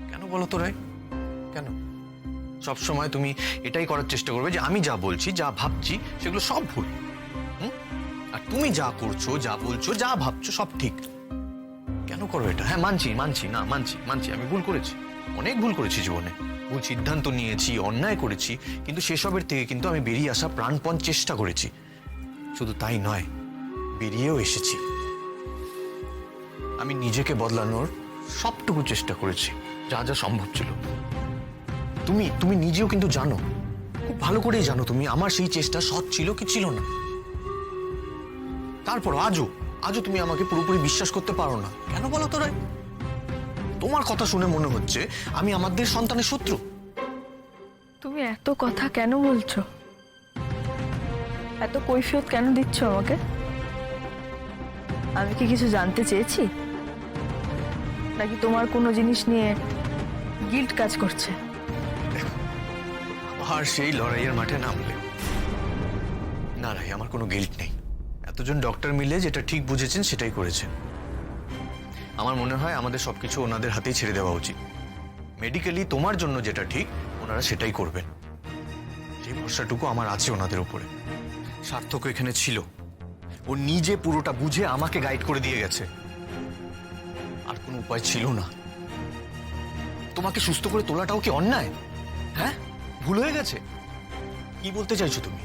কেন বলো তো রায়? কেন সব সময় তুমি এটাই করার চেষ্টা করবে যে আমি যা বলছি, যা ভাবছি সেগুলো সব ভুল? আর তুমি যা করছো, যা বলছো, যা ভাবছো সব ঠিক। কেন করো এটা? হ্যাঁ, মানছি মানছি না মানছি মানছি আমি ভুল করেছি, অনেক ভুল করেছি জীবনে, ভুল সিদ্ধান্ত নিয়েছি, অন্যায় করেছি, কিন্তু সেসবের থেকে কিন্তু আমি বেরিয়ে আসা প্রাণপণ চেষ্টা করেছি। শুধু তাই নয়, বেরিয়েও এসেছি। আমি নিজেকে বদলানোর সবটুকু চেষ্টা করেছি, যা যা সম্ভব ছিল। তুমি তুমি নিজেও কিন্তু জানো, খুব ভালো করেই জানো তুমি আমার সেই চেষ্টা সৎ ছিল কি ছিল না। তারপর আজও আজও তুমি আমাকে পুরোপুরি বিশ্বাস করতে পারো না। কেন বলো তো রায়? তোমার কথা শুনে মনে হচ্ছে আমি আমাদের সন্তানের শত্রু। তুমি এত কথা কেন বলছো? এত কৈফিয়ত কেন দিচ্ছ আমাকে? আমি কি কিছু জানতে চেয়েছি, নাকি তোমার কোনো জিনিস নিয়ে গিল্ট কাজ করছে? আর সেই লড়াইয়ের মাঠে নামলে। না রাই, আমার কোনো গিল্ট নেই। এতজন ডক্টর মিলে যেটা ঠিক বুঝেছেন সেটাই করেছেন। আমার মনে হয় আমাদের সবকিছু ওনাদের হাতেই ছেড়ে দেওয়া উচিত। মেডিকেলি তোমার জন্য যেটা ঠিক ওনারা সেটাই করবেন, এই ভরসাটুকু আমার আছে ওনাদের উপরে। সার্থক এখানে ছিল, ও নিজে পুরোটা বুঝে আমাকে গাইড করে দিয়ে গেছে, আর কোনো উপায় ছিল না। তোমাকে সুস্থ করে তোলাটাও কি অন্যায়? হ্যাঁ, ভুল হয়ে গেছে? কি বলতে চাইছো তুমি?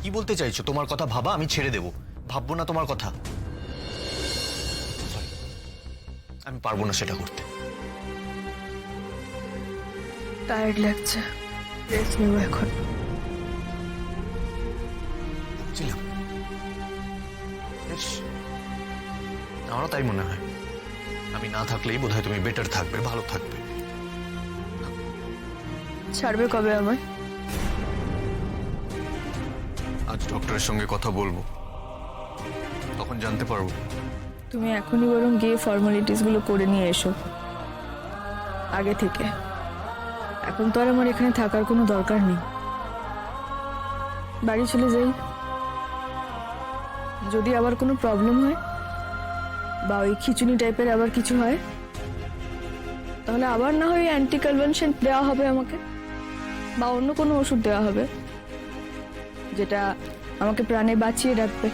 কি বলতে চাইছো? তোমার কথা ভাবা আমি ছেড়ে দেব, ভাববো না তোমার কথা? Sorry, আমি পারবো না সেটা করতে। টায়ার্ড লাগছে, রেস্ট নেব এখন। ভাবছিলাম, বেশ, আমারও তাই মনে হয়। আমি না থাকলেই বোধহয় তুমি বেটার থাকবে, ভালো থাকবে। ছাড়বে কবে আমায়? আজ ডক্টরের সঙ্গে কথা বলবো, তখন জানতে পারবো। তুমি এখনই বরং গিয়ে ফর্মালিটিস গুলো করে নিয়ে এসো আগে থেকে। এখন তো আর আমার এখানে থাকার কোনো দরকার নেই, বাড়ি চলে যাই। যদি আবার কোনো প্রবলেম হয় বা ওই খিচুনি টাইপের আবার কিছু হয়, তাহলে আবার না হয় অ্যান্টি কনভেনশন দেওয়া হবে আমাকে, বা অন্য কোনো ওষুধ দেওয়া হবে যেটা আমাকে প্রাণে বাঁচিয়ে রাখবে।